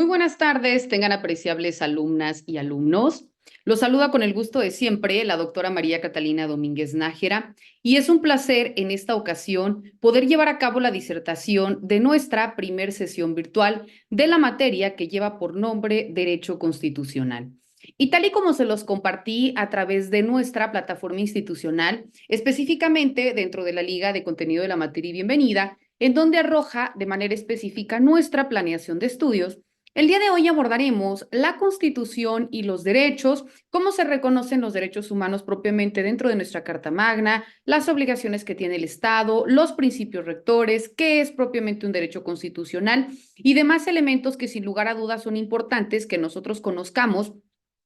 Muy buenas tardes, tengan apreciables alumnas y alumnos. Los saluda con el gusto de siempre la doctora María Catalina Domínguez Nájera y es un placer en esta ocasión poder llevar a cabo la disertación de nuestra primer sesión virtual de la materia que lleva por nombre Derecho Constitucional. Y tal y como se los compartí a través de nuestra plataforma institucional, específicamente dentro de la Liga de Contenido de la Materia y Bienvenida, en donde arroja de manera específica nuestra planeación de estudios. El día de hoy abordaremos la Constitución y los derechos, cómo se reconocen los derechos humanos propiamente dentro de nuestra Carta Magna, las obligaciones que tiene el Estado, los principios rectores, qué es propiamente un derecho constitucional y demás elementos que sin lugar a dudas son importantes que nosotros conozcamos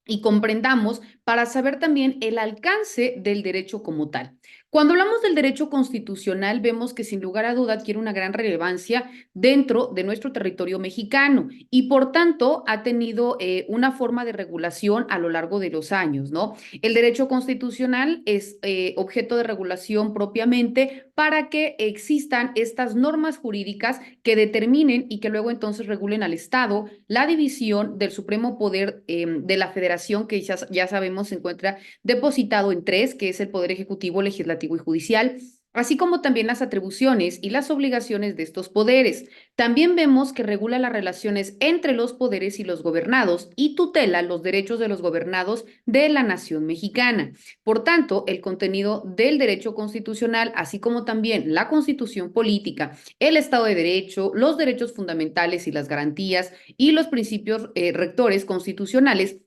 y comprendamos para saber también el alcance del derecho como tal. Cuando hablamos del derecho constitucional, vemos que sin lugar a duda adquiere una gran relevancia dentro de nuestro territorio mexicano y por tanto ha tenido una forma de regulación a lo largo de los años, ¿no? El derecho constitucional es objeto de regulación propiamente para que existan estas normas jurídicas que determinen y que luego entonces regulen al Estado la división del supremo poder de la federación que ya sabemos se encuentra depositado en tres, que es el poder ejecutivo, legislativo y judicial, así como también las atribuciones y las obligaciones de estos poderes. También vemos que regula las relaciones entre los poderes y los gobernados y tutela los derechos de los gobernados de la nación mexicana. Por tanto, el contenido del derecho constitucional, así como también la constitución política, el Estado de Derecho, los derechos fundamentales y las garantías y los principios rectores constitucionales,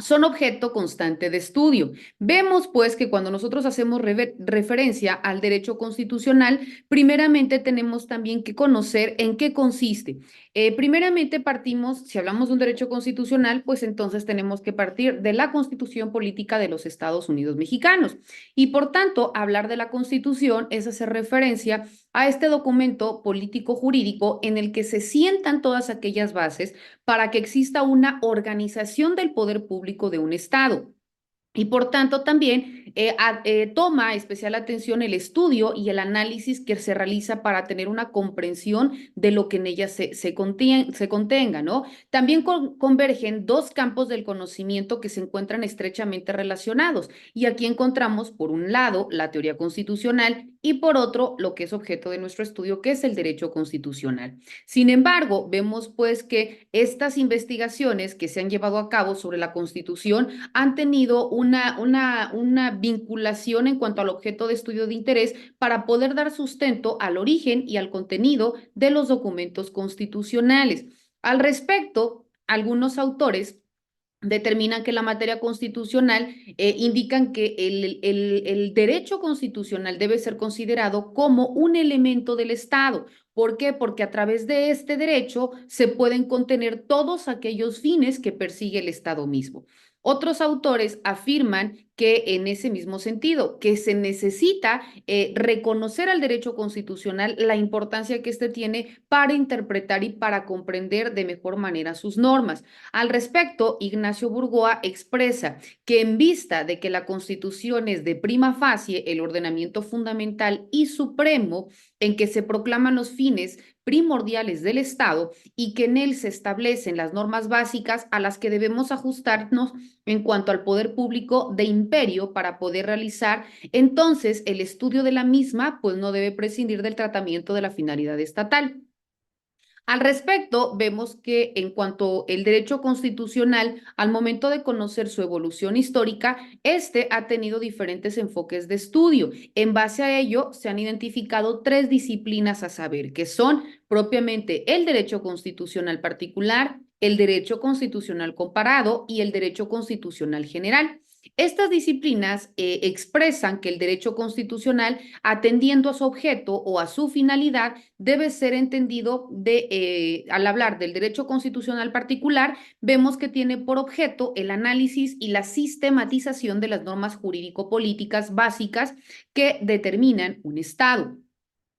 son objeto constante de estudio. Vemos pues que cuando nosotros hacemos referencia al derecho constitucional, primeramente tenemos también que conocer en qué consiste. Primeramente partimos, si hablamos de un derecho constitucional, pues entonces tenemos que partir de la Constitución Política de los Estados Unidos Mexicanos. Y por tanto, hablar de la Constitución es hacer referencia a este documento político jurídico en el que se sientan todas aquellas bases para que exista una organización del poder público de un Estado. Y por tanto también toma especial atención el estudio y el análisis que se realiza para tener una comprensión de lo que en ella se contenga, ¿no? También convergen dos campos del conocimiento que se encuentran estrechamente relacionados. Y aquí encontramos, por un lado, la teoría constitucional y por otro, lo que es objeto de nuestro estudio, que es el derecho constitucional. Sin embargo, vemos pues que estas investigaciones que se han llevado a cabo sobre la Constitución han tenido una vinculación en cuanto al objeto de estudio de interés para poder dar sustento al origen y al contenido de los documentos constitucionales. Al respecto, algunos autores determinan que la materia constitucional indican que el derecho constitucional debe ser considerado como un elemento del Estado. ¿Por qué? Porque a través de este derecho se pueden contener todos aquellos fines que persigue el Estado mismo. Otros autores afirman que en ese mismo sentido, que se necesita reconocer al derecho constitucional la importancia que éste tiene para interpretar y para comprender de mejor manera sus normas. Al respecto, Ignacio Burgoa expresa que en vista de que la Constitución es de prima facie el ordenamiento fundamental y supremo en que se proclaman los fines primordiales del Estado y que en él se establecen las normas básicas a las que debemos ajustarnos en cuanto al poder público de imperio para poder realizar, entonces el estudio de la misma pues no debe prescindir del tratamiento de la finalidad estatal. Al respecto, vemos que en cuanto al derecho constitucional, al momento de conocer su evolución histórica, este ha tenido diferentes enfoques de estudio. En base a ello, se han identificado tres disciplinas a saber, que son propiamente el derecho constitucional particular, el derecho constitucional comparado y el derecho constitucional general. Estas disciplinas expresan que el derecho constitucional, atendiendo a su objeto o a su finalidad, debe ser entendido al hablar del derecho constitucional particular, vemos que tiene por objeto el análisis y la sistematización de las normas jurídico-políticas básicas que determinan un Estado.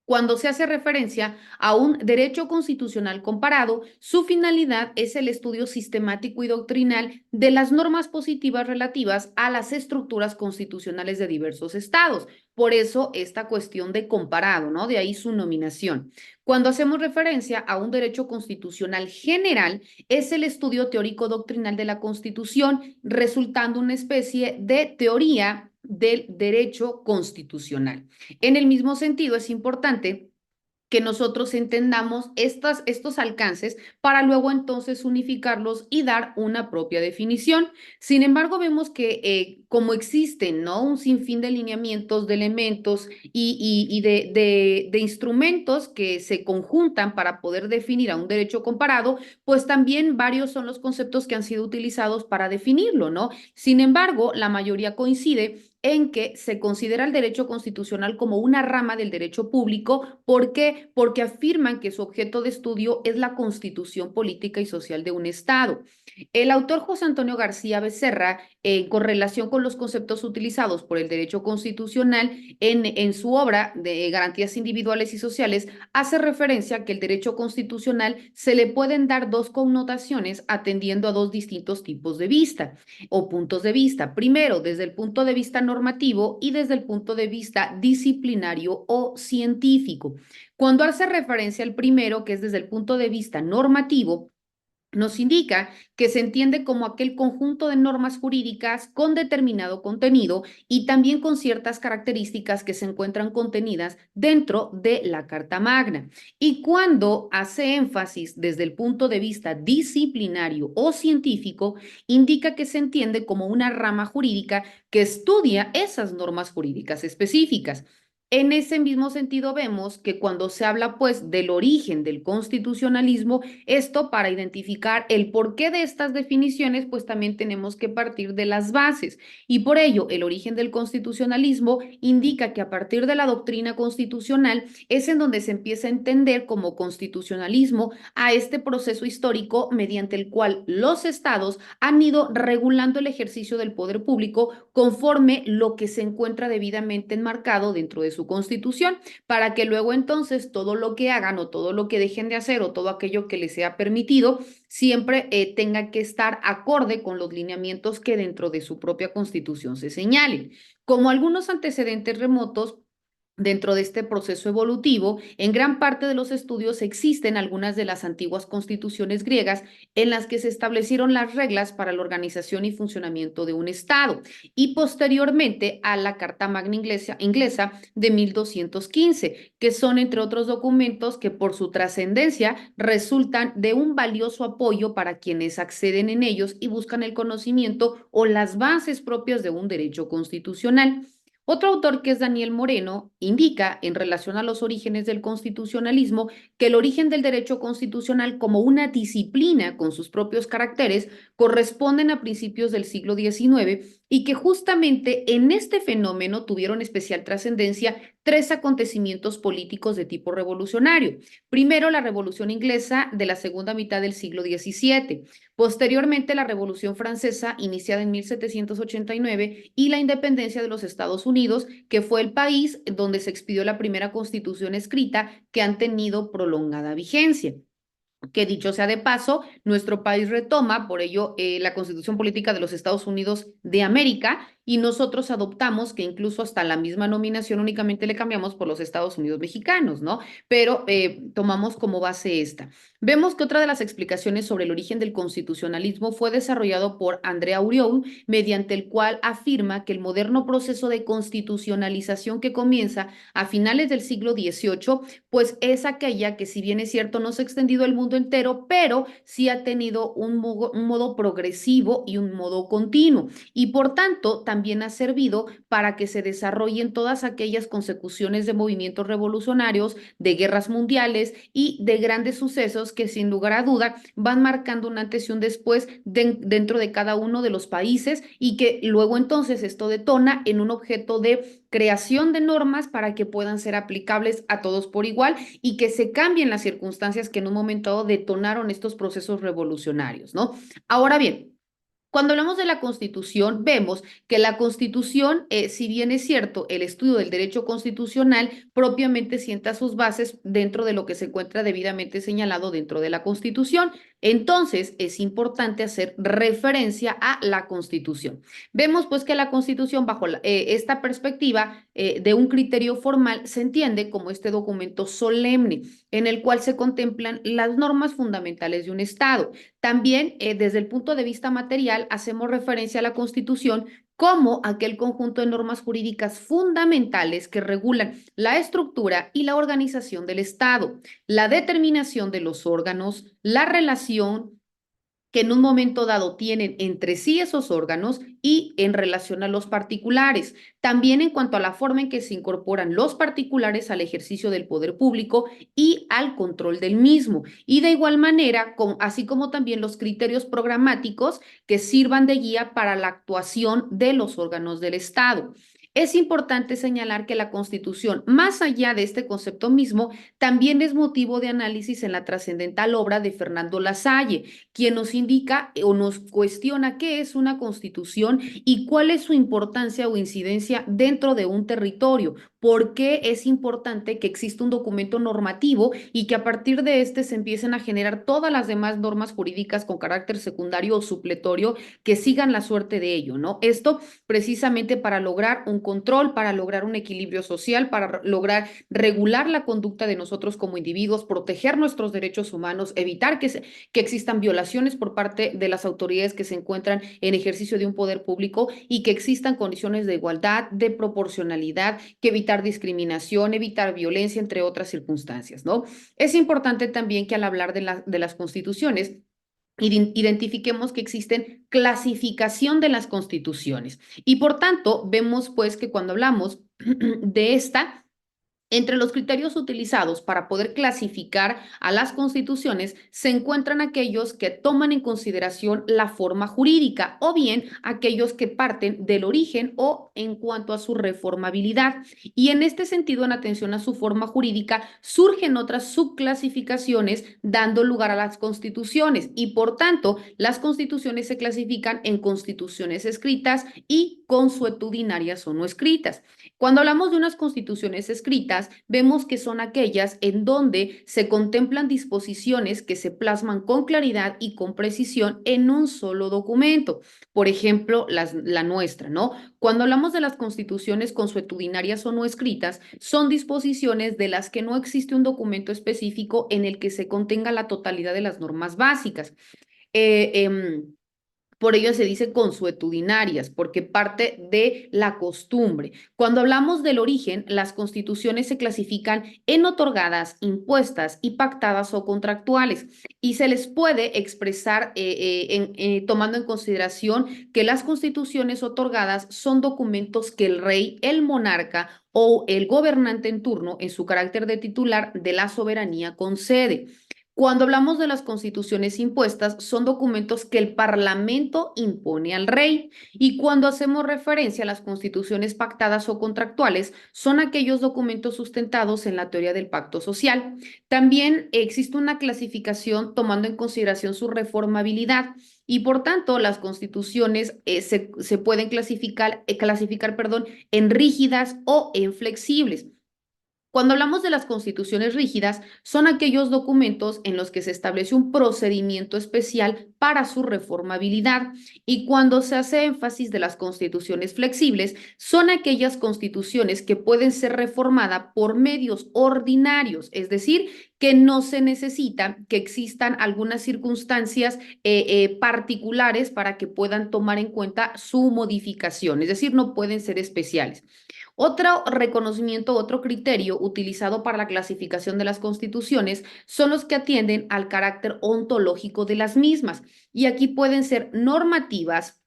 Cuando se hace referencia a un derecho constitucional comparado, su finalidad es el estudio sistemático y doctrinal de las normas positivas relativas a las estructuras constitucionales de diversos estados. Por eso esta cuestión de comparado, ¿no? De ahí su nominación. Cuando hacemos referencia a un derecho constitucional general, es el estudio teórico doctrinal de la Constitución, resultando una especie de teoría del derecho constitucional. En el mismo sentido, es importante que nosotros entendamos estos alcances para luego entonces unificarlos y dar una propia definición. Sin embargo, vemos que como existen, ¿no? Un sinfín de lineamientos, de elementos y de instrumentos que se conjuntan para poder definir a un derecho comparado, pues también varios son los conceptos que han sido utilizados para definirlo, ¿no? Sin embargo, la mayoría coincide en que se considera el derecho constitucional como una rama del derecho público. ¿Por qué? Porque afirman que su objeto de estudio es la constitución política y social de un Estado. El autor José Antonio García Becerra, con relación con los conceptos utilizados por el derecho constitucional en su obra de Garantías Individuales y Sociales, hace referencia a que el derecho constitucional se le pueden dar dos connotaciones atendiendo a dos distintos tipos de vista o puntos de vista. Primero, desde el punto de vista normativo y desde el punto de vista disciplinario o científico. Cuando hace referencia al primero, que es desde el punto de vista normativo, nos indica que se entiende como aquel conjunto de normas jurídicas con determinado contenido y también con ciertas características que se encuentran contenidas dentro de la Carta Magna. Y cuando hace énfasis desde el punto de vista disciplinario o científico, indica que se entiende como una rama jurídica que estudia esas normas jurídicas específicas. En ese mismo sentido vemos que cuando se habla pues del origen del constitucionalismo, esto para identificar el porqué de estas definiciones, pues también tenemos que partir de las bases. Y por ello, el origen del constitucionalismo indica que a partir de la doctrina constitucional es en donde se empieza a entender como constitucionalismo a este proceso histórico mediante el cual los estados han ido regulando el ejercicio del poder público conforme lo que se encuentra debidamente enmarcado dentro de su constitución, para que luego entonces todo lo que hagan o todo lo que dejen de hacer o todo aquello que les sea permitido siempre tenga que estar acorde con los lineamientos que dentro de su propia constitución se señalen. Como algunos antecedentes remotos, dentro de este proceso evolutivo, en gran parte de los estudios existen algunas de las antiguas constituciones griegas en las que se establecieron las reglas para la organización y funcionamiento de un Estado y posteriormente a la Carta Magna inglesa de 1215, que son entre otros documentos que por su trascendencia resultan de un valioso apoyo para quienes acceden en ellos y buscan el conocimiento o las bases propias de un derecho constitucional. Otro autor, que es Daniel Moreno, indica en relación a los orígenes del constitucionalismo que el origen del derecho constitucional como una disciplina con sus propios caracteres corresponden a principios del siglo XIX y que justamente en este fenómeno tuvieron especial trascendencia tres acontecimientos políticos de tipo revolucionario. Primero, la Revolución Inglesa de la segunda mitad del siglo XVII. Posteriormente, la Revolución Francesa, iniciada en 1789, y la independencia de los Estados Unidos, que fue el país donde se expidió la primera constitución escrita que han tenido prolongada vigencia. Que dicho sea de paso, nuestro país retoma, por ello, la Constitución Política de los Estados Unidos de América y nosotros adoptamos que incluso hasta la misma nominación únicamente le cambiamos por los Estados Unidos mexicanos, ¿no? Pero tomamos como base esta. Vemos que otra de las explicaciones sobre el origen del constitucionalismo fue desarrollado por André Auriol, mediante el cual afirma que el moderno proceso de constitucionalización que comienza a finales del siglo XVIII, pues es aquella que, si bien es cierto, no se ha extendido al mundo entero, pero sí ha tenido un modo progresivo y un modo continuo. Y por tanto, también ha servido para que se desarrollen todas aquellas consecuciones de movimientos revolucionarios, de guerras mundiales y de grandes sucesos que sin lugar a duda van marcando un antes y un después dentro de cada uno de los países y que luego entonces esto detona en un objeto de creación de normas para que puedan ser aplicables a todos por igual y que se cambien las circunstancias que en un momento dado detonaron estos procesos revolucionarios, ¿no? Ahora bien, Cuando hablamos de la Constitución, vemos que la Constitución, si bien es cierto, el estudio del derecho constitucional propiamente sienta sus bases dentro de lo que se encuentra debidamente señalado dentro de la Constitución. Entonces, es importante hacer referencia a la Constitución. Vemos pues que la Constitución, bajo esta perspectiva de un criterio formal, se entiende como este documento solemne en el cual se contemplan las normas fundamentales de un Estado. También, desde el punto de vista material, hacemos referencia a la Constitución como aquel conjunto de normas jurídicas fundamentales que regulan la estructura y la organización del Estado, la determinación de los órganos, la relación que en un momento dado tienen entre sí esos órganos y en relación a los particulares. También en cuanto a la forma en que se incorporan los particulares al ejercicio del poder público y al control del mismo. Y de igual manera, así como también los criterios programáticos que sirvan de guía para la actuación de los órganos del Estado. Es importante señalar que la Constitución, más allá de este concepto mismo, también es motivo de análisis en la trascendental obra de Fernando Lasalle, quien nos indica o nos cuestiona qué es una constitución y cuál es su importancia o incidencia dentro de un territorio. ¿Por qué es importante que exista un documento normativo y que a partir de este se empiecen a generar todas las demás normas jurídicas con carácter secundario o supletorio que sigan la suerte de ello, ¿no? Esto precisamente para lograr un control, para lograr un equilibrio social, para lograr regular la conducta de nosotros como individuos, proteger nuestros derechos humanos, evitar que existan violaciones por parte de las autoridades que se encuentran en ejercicio de un poder público y que existan condiciones de igualdad, de proporcionalidad, que evitar discriminación, evitar violencia, entre otras circunstancias, ¿no? Es importante también que al hablar de las constituciones, identifiquemos que existen clasificación de las constituciones y por tanto vemos pues que cuando hablamos de esta, entre los criterios utilizados para poder clasificar a las constituciones se encuentran aquellos que toman en consideración la forma jurídica o bien aquellos que parten del origen o en cuanto a su reformabilidad. Y en este sentido, en atención a su forma jurídica, surgen otras subclasificaciones dando lugar a las constituciones y por tanto las constituciones se clasifican en constituciones escritas y consuetudinarias o no escritas. Cuando hablamos de unas constituciones escritas, vemos que son aquellas en donde se contemplan disposiciones que se plasman con claridad y con precisión en un solo documento. Por ejemplo, la nuestra, ¿no? Cuando hablamos de las constituciones consuetudinarias o no escritas, son disposiciones de las que no existe un documento específico en el que se contenga la totalidad de las normas básicas. Eh, eh, por ello se dice consuetudinarias, porque parte de la costumbre. Cuando hablamos del origen, las constituciones se clasifican en otorgadas, impuestas y pactadas o contractuales, y se les puede expresar tomando en consideración que las constituciones otorgadas son documentos que el rey, el monarca o el gobernante en turno, en su carácter de titular de la soberanía, concede. Cuando hablamos de las constituciones impuestas, son documentos que el Parlamento impone al rey. Y cuando hacemos referencia a las constituciones pactadas o contractuales, son aquellos documentos sustentados en la teoría del pacto social. También existe una clasificación tomando en consideración su reformabilidad. Y por tanto, las constituciones se pueden clasificar, perdón, en rígidas o en flexibles. Cuando hablamos de las constituciones rígidas, son aquellos documentos en los que se establece un procedimiento especial para su reformabilidad. Y cuando se hace énfasis de las constituciones flexibles, son aquellas constituciones que pueden ser reformadas por medios ordinarios, es decir, que no se necesita que existan algunas circunstancias particulares para que puedan tomar en cuenta su modificación, es decir, no pueden ser especiales. Otro reconocimiento, otro criterio utilizado para la clasificación de las constituciones son los que atienden al carácter ontológico de las mismas. Y aquí pueden ser normativas,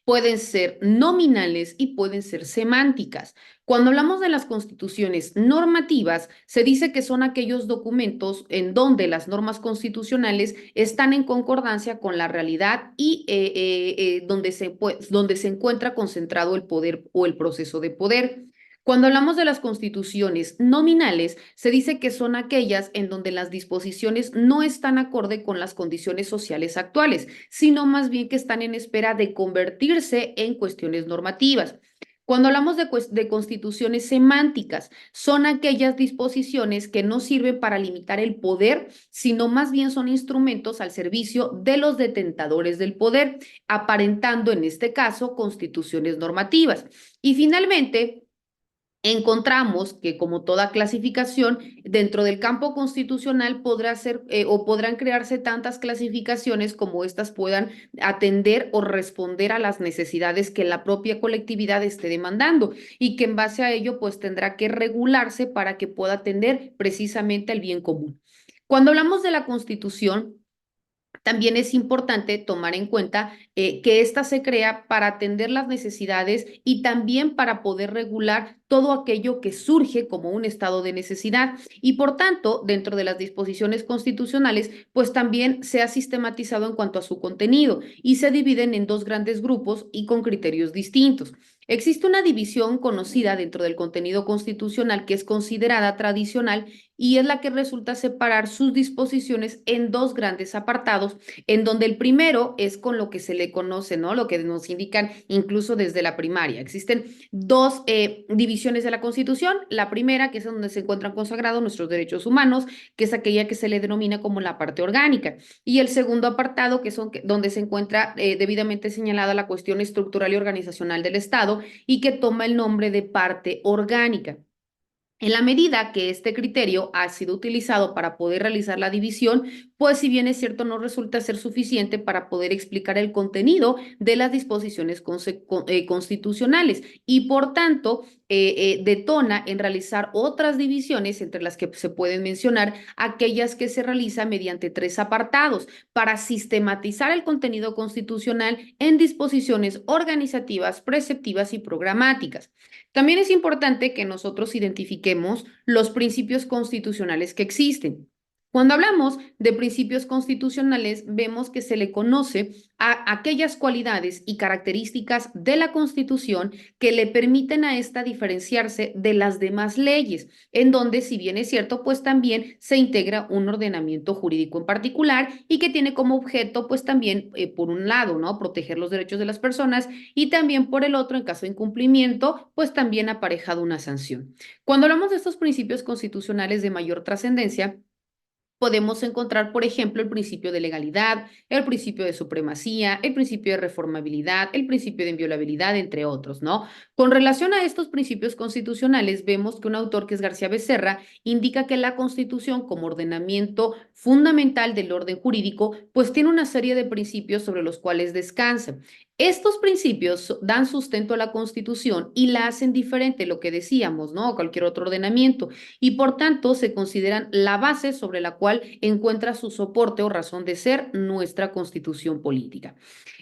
pueden ser nominales y pueden ser semánticas. Cuando hablamos de las constituciones normativas, se dice que son aquellos documentos en donde las normas constitucionales están en concordancia con la realidad y donde se encuentra concentrado el poder o el proceso de poder. Cuando hablamos de las constituciones nominales, se dice que son aquellas en donde las disposiciones no están acorde con las condiciones sociales actuales, sino más bien que están en espera de convertirse en cuestiones normativas. Cuando hablamos de constituciones semánticas, son aquellas disposiciones que no sirven para limitar el poder, sino más bien son instrumentos al servicio de los detentadores del poder, aparentando en este caso constituciones normativas. Y finalmente, encontramos que como toda clasificación, dentro del campo constitucional podrá ser o podrán crearse tantas clasificaciones como éstas puedan atender o responder a las necesidades que la propia colectividad esté demandando y que en base a ello pues tendrá que regularse para que pueda atender precisamente al bien común. Cuando hablamos de la Constitución, también es importante tomar en cuenta que ésta se crea para atender las necesidades y también para poder regular todo aquello que surge como un estado de necesidad. Y por tanto, dentro de las disposiciones constitucionales, pues también se ha sistematizado en cuanto a su contenido y se dividen en dos grandes grupos y con criterios distintos. Existe una división conocida dentro del contenido constitucional que es considerada tradicional y es la que resulta separar sus disposiciones en dos grandes apartados, en donde el primero es con lo que se le conoce, ¿no? Lo que nos indican incluso desde la primaria. Existen dos divisiones de la Constitución. La primera, que es donde se encuentran consagrados nuestros derechos humanos, que es aquella que se le denomina como la parte orgánica. Y el segundo apartado, que son donde se encuentra debidamente señalada la cuestión estructural y organizacional del Estado y que toma el nombre de parte orgánica. En la medida que este criterio ha sido utilizado para poder realizar la división, pues si bien es cierto, no resulta ser suficiente para poder explicar el contenido de las disposiciones constitucionales y por tanto detona en realizar otras divisiones entre las que se pueden mencionar aquellas que se realizan mediante tres apartados para sistematizar el contenido constitucional en disposiciones organizativas, preceptivas y programáticas. También es importante que nosotros identifiquemos los principios constitucionales que existen. Cuando hablamos de principios constitucionales, vemos que se le conoce a aquellas cualidades y características de la Constitución que le permiten a esta diferenciarse de las demás leyes, en donde, si bien es cierto, pues también se integra un ordenamiento jurídico en particular y que tiene como objeto, pues también, por un lado, ¿no? Proteger los derechos de las personas y también por el otro, en caso de incumplimiento, pues también aparejado una sanción. Cuando hablamos de estos principios constitucionales de mayor trascendencia, podemos encontrar, por ejemplo, el principio de legalidad, el principio de supremacía, el principio de reformabilidad, el principio de inviolabilidad, entre otros, ¿no? Con relación a estos principios constitucionales, vemos que un autor que es García Becerra indica que la Constitución, como ordenamiento fundamental del orden jurídico, pues tiene una serie de principios sobre los cuales descansa. Estos principios dan sustento a la Constitución y la hacen diferente, lo que decíamos, ¿no? Cualquier otro ordenamiento y por tanto se consideran la base sobre la cual encuentra su soporte o razón de ser nuestra constitución política.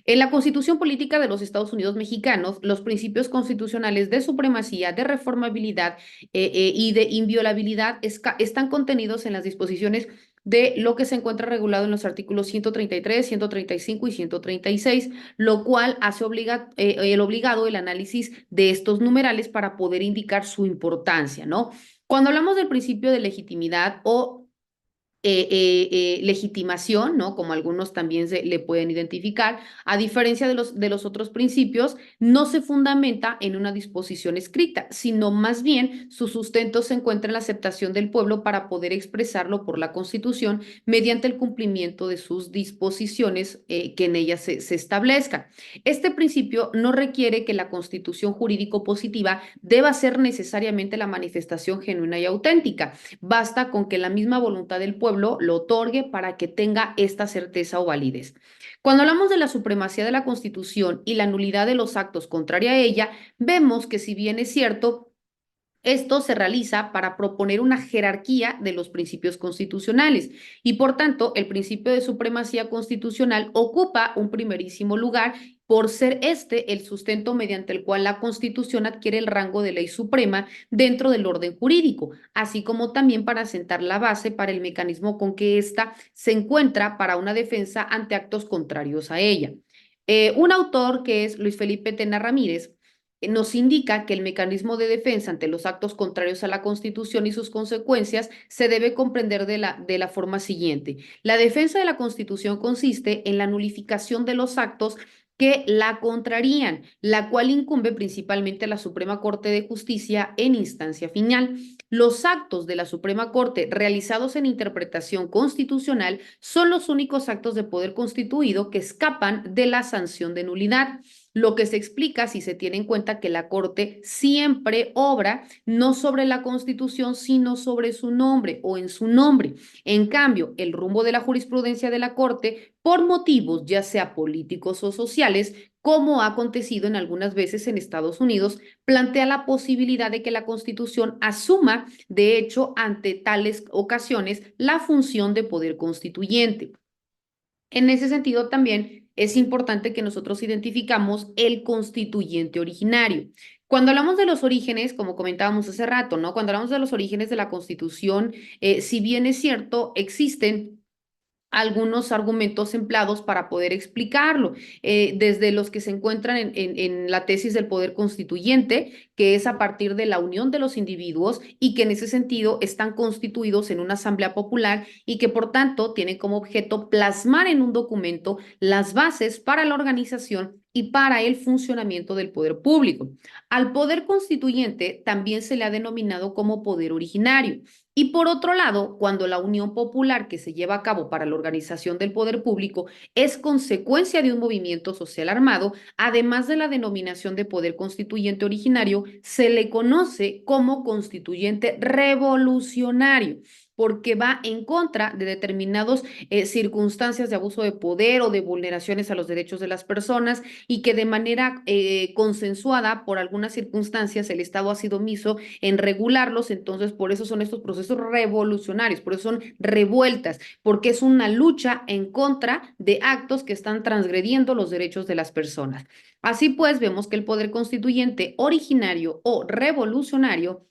En la Constitución Política de los Estados Unidos Mexicanos, los principios constitucionales de supremacía, de reformabilidad y de inviolabilidad están contenidos en las disposiciones de lo que se encuentra regulado en los artículos 133, 135 y 136, lo cual hace el obligado el análisis de estos numerales para poder indicar su importancia, ¿no? Cuando hablamos del principio de legitimidad o legitimación, ¿no? Como algunos también se le pueden identificar, a diferencia de los otros principios, no se fundamenta en una disposición escrita, sino más bien su sustento se encuentra en la aceptación del pueblo para poder expresarlo por la Constitución mediante el cumplimiento de sus disposiciones que en ellas se establezcan. Este principio no requiere que la Constitución jurídico positiva deba ser necesariamente la manifestación genuina y auténtica. Basta con que la misma voluntad del pueblo lo otorgue para que tenga esta certeza o validez. Cuando hablamos de la supremacía de la Constitución y la nulidad de los actos contraria a ella, vemos que si bien es cierto, esto se realiza para proponer una jerarquía de los principios constitucionales y por tanto el principio de supremacía constitucional ocupa un primerísimo lugar por ser este el sustento mediante el cual la Constitución adquiere el rango de ley suprema dentro del orden jurídico, así como también para sentar la base para el mecanismo con que ésta se encuentra para una defensa ante actos contrarios a ella. Un autor que es Luis Felipe Tena Ramírez nos indica que el mecanismo de defensa ante los actos contrarios a la Constitución y sus consecuencias se debe comprender de la forma siguiente. La defensa de la Constitución consiste en la nulificación de los actos que la contrarían, la cual incumbe principalmente a la Suprema Corte de Justicia en instancia final. Los actos de la Suprema Corte realizados en interpretación constitucional son los únicos actos de poder constituido que escapan de la sanción de nulidad, lo que se explica si se tiene en cuenta que la Corte siempre obra no sobre la Constitución, sino sobre su nombre o en su nombre. En cambio, el rumbo de la jurisprudencia de la Corte, por motivos ya sea políticos o sociales, como ha acontecido en algunas veces en Estados Unidos, plantea la posibilidad de que la Constitución asuma, de hecho, ante tales ocasiones, la función de poder constituyente. En ese sentido, también es importante que nosotros identificamos el constituyente originario. Cuando hablamos de los orígenes, como comentábamos hace rato, ¿no? Cuando hablamos de los orígenes de la Constitución, si bien es cierto, existen algunos argumentos empleados para poder explicarlo, desde los que se encuentran en la tesis del poder constituyente, que es a partir de la unión de los individuos y que en ese sentido están constituidos en una asamblea popular y que por tanto tienen como objeto plasmar en un documento las bases para la organización y para el funcionamiento del poder público. Al poder constituyente también se le ha denominado como poder originario. Y por otro lado, cuando la unión popular que se lleva a cabo para la organización del poder público es consecuencia de un movimiento social armado, además de la denominación de poder constituyente originario, se le conoce como constituyente revolucionario, porque va en contra de determinadas circunstancias de abuso de poder o de vulneraciones a los derechos de las personas y que de manera consensuada por algunas circunstancias el Estado ha sido omiso en regularlos, entonces por eso son estos procesos revolucionarios, por eso son revueltas, porque es una lucha en contra de actos que están transgrediendo los derechos de las personas. Así pues, vemos que el poder constituyente originario o revolucionario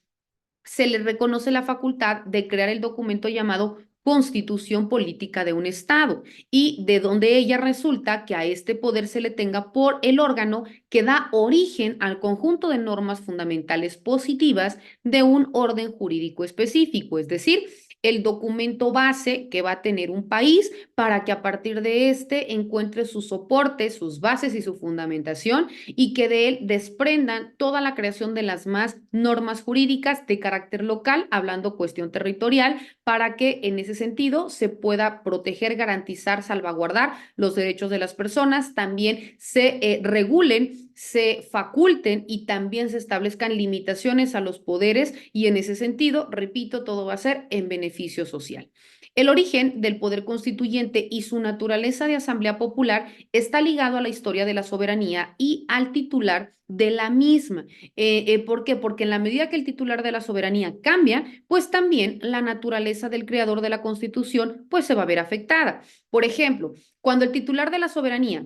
se le reconoce la facultad de crear el documento llamado Constitución Política de un Estado y de donde ella resulta que a este poder se le tenga por el órgano que da origen al conjunto de normas fundamentales positivas de un orden jurídico específico, es decir, el documento base que va a tener un país para que a partir de este encuentre sus soportes, sus bases y su fundamentación y que de él desprendan toda la creación de las más normas jurídicas de carácter local, hablando cuestión territorial, para que en ese sentido se pueda proteger, garantizar, salvaguardar los derechos de las personas, también se regulen, se faculten y también se establezcan limitaciones a los poderes y en ese sentido, repito, todo va a ser en beneficio social. El origen del poder constituyente y su naturaleza de asamblea popular está ligado a la historia de la soberanía y al titular de la misma. ¿Por qué? Porque en la medida que el titular de la soberanía cambia, pues también la naturaleza del creador de la Constitución pues se va a ver afectada. Por ejemplo, cuando el titular de la soberanía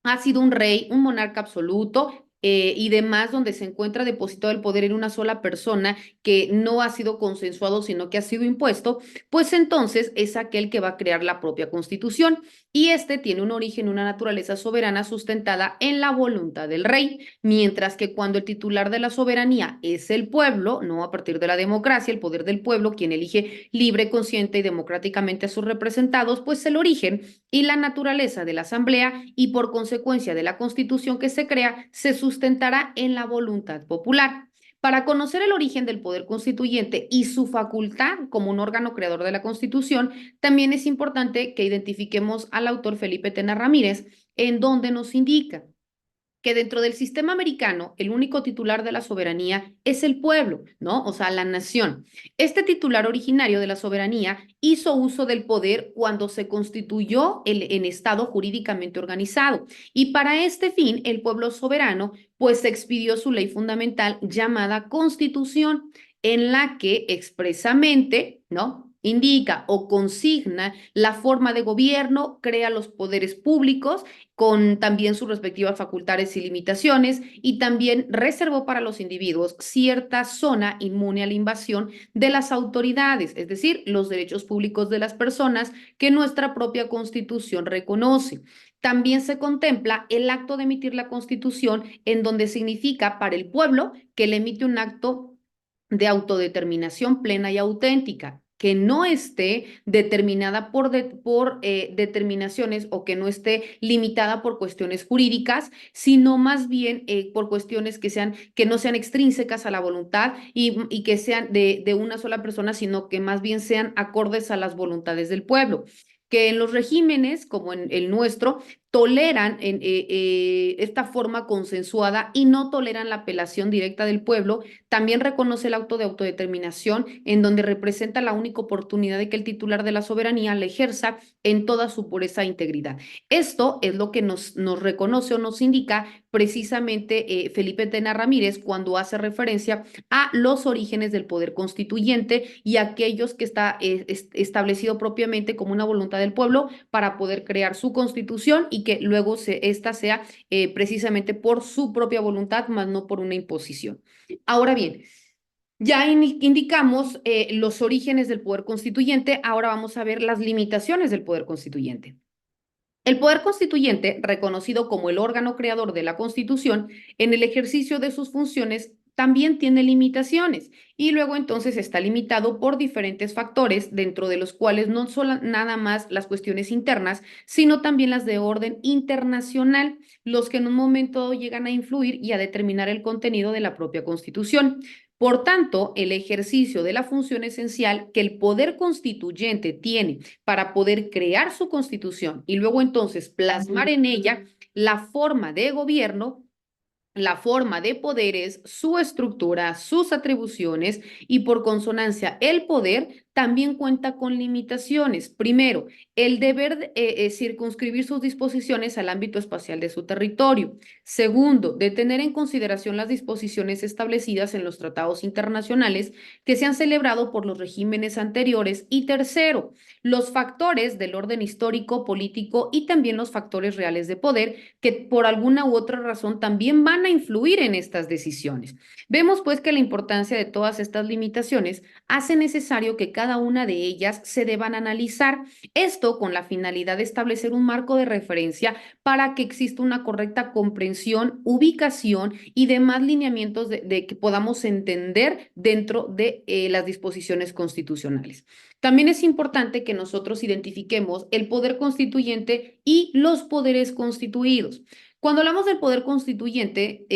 ha sido un rey, un monarca absoluto y demás, donde se encuentra depositado el poder en una sola persona que no ha sido consensuado, sino que ha sido impuesto, pues entonces es aquel que va a crear la propia constitución y este tiene un origen, una naturaleza soberana sustentada en la voluntad del rey, mientras que cuando el titular de la soberanía es el pueblo, no a partir de la democracia, el poder del pueblo, quien elige libre, consciente y democráticamente a sus representados, pues el origen y la naturaleza de la asamblea y por consecuencia de la constitución que se crea se sustentará en la voluntad popular. Para conocer el origen del poder constituyente y su facultad como un órgano creador de la Constitución, también es importante que identifiquemos al autor Felipe Tena Ramírez, en donde nos indica que dentro del sistema americano el único titular de la soberanía es el pueblo, ¿no? O sea, la nación. Este titular originario de la soberanía hizo uso del poder cuando se constituyó en Estado jurídicamente organizado y para este fin el pueblo soberano pues expidió su ley fundamental llamada Constitución en la que expresamente, ¿no? indica o consigna la forma de gobierno, crea los poderes públicos con también sus respectivas facultades y limitaciones, y también reservó para los individuos cierta zona inmune a la invasión de las autoridades, es decir, los derechos públicos de las personas que nuestra propia Constitución reconoce. También se contempla el acto de emitir la Constitución, en donde significa para el pueblo que le emite un acto de autodeterminación plena y auténtica, que no esté determinada por determinaciones, o que no esté limitada por cuestiones jurídicas, sino más bien por cuestiones que no sean extrínsecas a la voluntad, y que sean de una sola persona, sino que más bien sean acordes a las voluntades del pueblo, que en los regímenes como en el nuestro toleran esta forma consensuada y no toleran la apelación directa del pueblo. También reconoce el auto de autodeterminación, en donde representa la única oportunidad de que el titular de la soberanía la ejerza en toda su pureza e integridad. Esto es lo que nos reconoce o nos indica precisamente Felipe Tena Ramírez cuando hace referencia a los orígenes del poder constituyente y aquellos que está establecido propiamente como una voluntad del pueblo para poder crear su constitución, y que luego esta sea precisamente por su propia voluntad, más no por una imposición. Ahora bien, ya indicamos los orígenes del poder constituyente, ahora vamos a ver las limitaciones del poder constituyente. El poder constituyente, reconocido como el órgano creador de la Constitución, en el ejercicio de sus funciones también tiene limitaciones, y luego entonces está limitado por diferentes factores, dentro de los cuales no son nada más las cuestiones internas, sino también las de orden internacional, los que en un momento llegan a influir y a determinar el contenido de la propia Constitución. Por tanto, el ejercicio de la función esencial que el poder constituyente tiene para poder crear su constitución y luego entonces plasmar en ella la forma de gobierno, la forma de poderes, su estructura, sus atribuciones, y por consonancia el poder también cuenta con limitaciones. Primero, el deber de circunscribir sus disposiciones al ámbito espacial de su territorio. Segundo, de tener en consideración las disposiciones establecidas en los tratados internacionales que se han celebrado por los regímenes anteriores. Y tercero, los factores del orden histórico, político y también los factores reales de poder, que por alguna u otra razón también van a influir en estas decisiones. Vemos pues que la importancia de todas estas limitaciones hace necesario que cada una de ellas se deban analizar. Esto con la finalidad de establecer un marco de referencia para que exista una correcta comprensión, ubicación y demás lineamientos de que podamos entender dentro de las disposiciones constitucionales. También es importante que nosotros identifiquemos el poder constituyente y los poderes constituidos. Cuando hablamos del poder constituyente,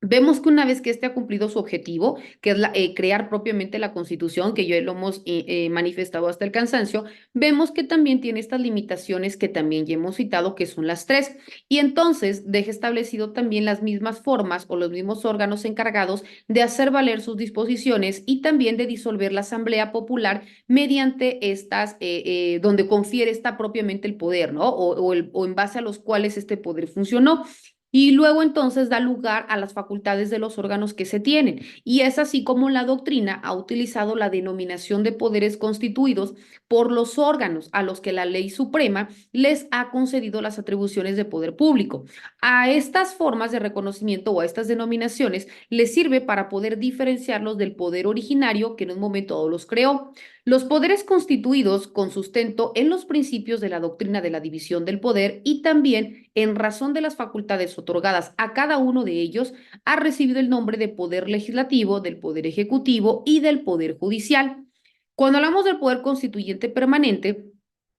vemos que una vez que éste ha cumplido su objetivo, que es crear propiamente la Constitución, que ya lo hemos manifestado hasta el cansancio, vemos que también tiene estas limitaciones que también ya hemos citado, que son las tres. Y entonces deja establecido también las mismas formas o los mismos órganos encargados de hacer valer sus disposiciones, y también de disolver la Asamblea Popular mediante estas, donde confiere está propiamente el poder, ¿no? O en base a los cuales este poder funcionó. Y luego entonces da lugar a las facultades de los órganos que se tienen. Y es así como la doctrina ha utilizado la denominación de poderes constituidos por los órganos a los que la ley suprema les ha concedido las atribuciones de poder público. A estas formas de reconocimiento o a estas denominaciones les sirve para poder diferenciarlos del poder originario que en un momento dado los creó. Los poderes constituidos con sustento en los principios de la doctrina de la división del poder, y también en razón de las facultades otorgadas a cada uno de ellos, ha recibido el nombre de poder legislativo, del poder ejecutivo y del poder judicial. Cuando hablamos del poder constituyente permanente,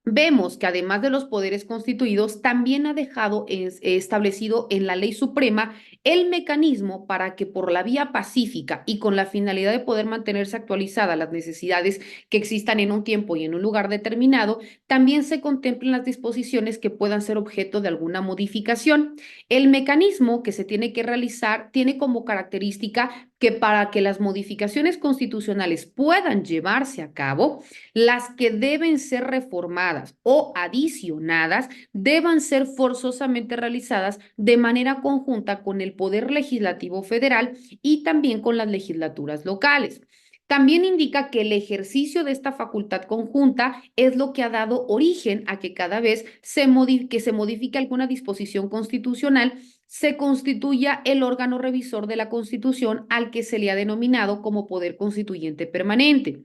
vemos que además de los poderes constituidos, también ha dejado establecido en la ley suprema el mecanismo para que por la vía pacífica y con la finalidad de poder mantenerse actualizadas las necesidades que existan en un tiempo y en un lugar determinado, también se contemplen las disposiciones que puedan ser objeto de alguna modificación. El mecanismo que se tiene que realizar tiene como característica que para que las modificaciones constitucionales puedan llevarse a cabo, las que deben ser reformadas o adicionadas deban ser forzosamente realizadas de manera conjunta con el Poder Legislativo Federal y también con las legislaturas locales. También indica que el ejercicio de esta facultad conjunta es lo que ha dado origen a que cada vez que se modifique alguna disposición constitucional, se constituya el órgano revisor de la Constitución al que se le ha denominado como Poder Constituyente Permanente.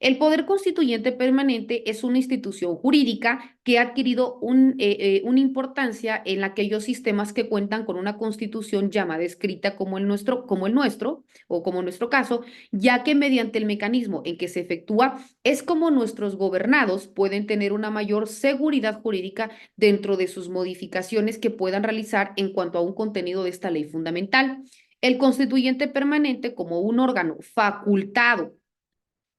El Poder Constituyente Permanente es una institución jurídica que ha adquirido una importancia en aquellos sistemas que cuentan con una constitución llamada escrita como el nuestro o como en nuestro caso, ya que mediante el mecanismo en que se efectúa es como nuestros gobernados pueden tener una mayor seguridad jurídica dentro de sus modificaciones que puedan realizar en cuanto a un contenido de esta ley fundamental. El constituyente permanente, como un órgano facultado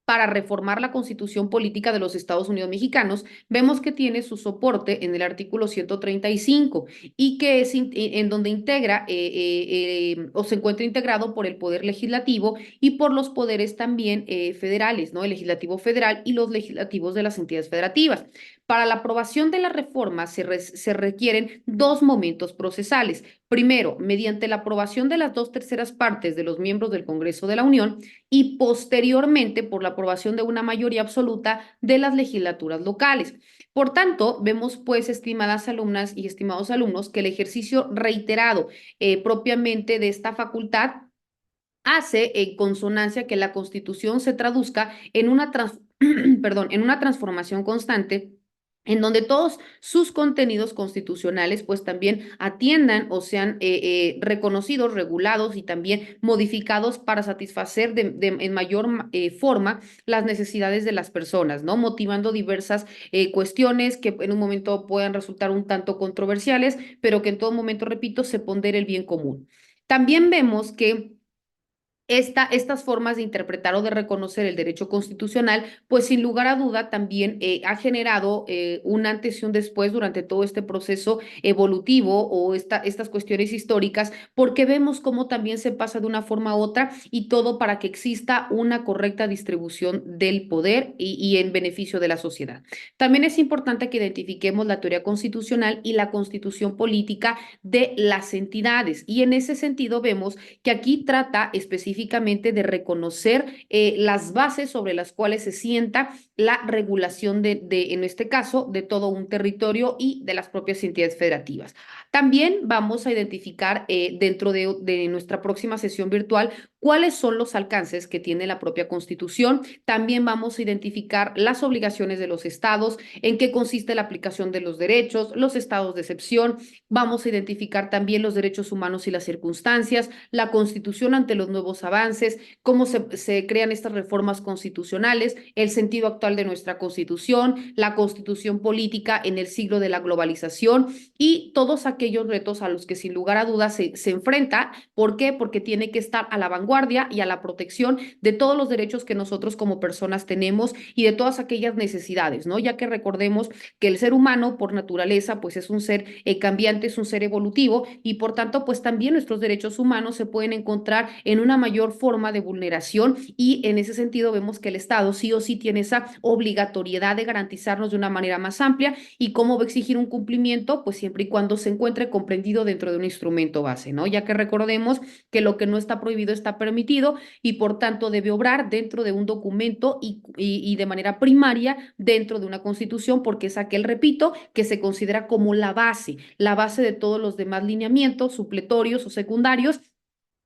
para reformar la constitución política de los Estados Unidos mexicanos, vemos que tiene su soporte en el artículo 135 y que es en donde integra o se encuentra integrado por el poder legislativo y por los poderes también federales, ¿no? El legislativo federal y los legislativos de las entidades federativas. Para la aprobación de la reforma se requieren dos momentos procesales. Primero, mediante la aprobación de las 2/3 partes de los miembros del Congreso de la Unión y posteriormente por la aprobación de una mayoría absoluta de las legislaturas locales. Por tanto, vemos pues, estimadas alumnas y estimados alumnos, que el ejercicio reiterado propiamente de esta facultad hace en consonancia que la Constitución se traduzca en una, perdón, en una transformación constante en donde todos sus contenidos constitucionales pues también atiendan o sean reconocidos, regulados y también modificados para satisfacer en mayor forma las necesidades de las personas, ¿no? Motivando diversas cuestiones que en un momento puedan resultar un tanto controversiales, pero que en todo momento, repito, se pondere el bien común. También vemos que estas formas de interpretar o de reconocer el derecho constitucional, pues sin lugar a duda también ha generado un antes y un después durante todo este proceso evolutivo o estas cuestiones históricas, porque vemos cómo también se pasa de una forma a otra y todo para que exista una correcta distribución del poder y en beneficio de la sociedad. También es importante que identifiquemos la teoría constitucional y la constitución política de las entidades y en ese sentido vemos que aquí trata específicamente de reconocer las bases sobre las cuales se sienta la regulación en este caso, de todo un territorio y de las propias entidades federativas. También vamos a identificar dentro de nuestra próxima sesión virtual cuáles son los alcances que tiene la propia Constitución. También vamos a identificar las obligaciones de los estados, en qué consiste la aplicación de los derechos, los estados de excepción. Vamos a identificar también los derechos humanos y las circunstancias, la Constitución ante los nuevos avances, cómo se crean estas reformas constitucionales, el sentido actual de nuestra Constitución, la Constitución política en el siglo de la globalización y todos aquellos retos a los que sin lugar a dudas se enfrenta. ¿Por qué? Porque tiene que estar a la vanguardia y a la protección de todos los derechos que nosotros como personas tenemos y de todas aquellas necesidades, ¿no? Ya que recordemos que el ser humano por naturaleza pues es un ser cambiante, es un ser evolutivo y por tanto pues también nuestros derechos humanos se pueden encontrar en una mayor forma de vulneración y en ese sentido vemos que el Estado sí o sí tiene esa obligatoriedad de garantizarnos de una manera más amplia y cómo va a exigir un cumplimiento, pues siempre y cuando se encuentre comprendido dentro de un instrumento base, ¿no? Ya que recordemos que lo que no está prohibido está permitido y por tanto debe obrar dentro de un documento y de manera primaria dentro de una constitución porque es aquel, repito, que se considera como la base de todos los demás lineamientos supletorios o secundarios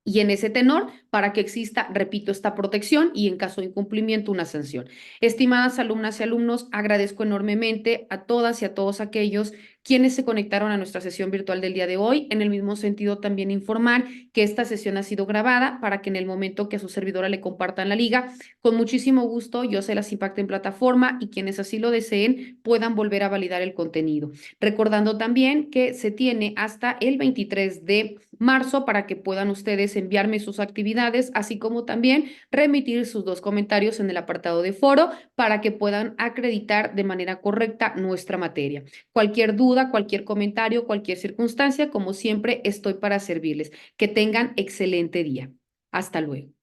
y en ese tenor, para que exista, repito, esta protección y en caso de incumplimiento, una sanción. Estimadas alumnas y alumnos, agradezco enormemente a todas y a todos aquellos quienes se conectaron a nuestra sesión virtual del día de hoy. En el mismo sentido, también informar que esta sesión ha sido grabada para que en el momento que a su servidora le compartan la liga, con muchísimo gusto yo se las impacte en plataforma y quienes así lo deseen puedan volver a validar el contenido. Recordando también que se tiene hasta el 23 de marzo para que puedan ustedes enviarme sus actividades, así como también remitir sus 2 comentarios en el apartado de foro para que puedan acreditar de manera correcta nuestra materia. Cualquier duda, cualquier comentario, cualquier circunstancia, como siempre, estoy para servirles. Que tengan excelente día. Hasta luego.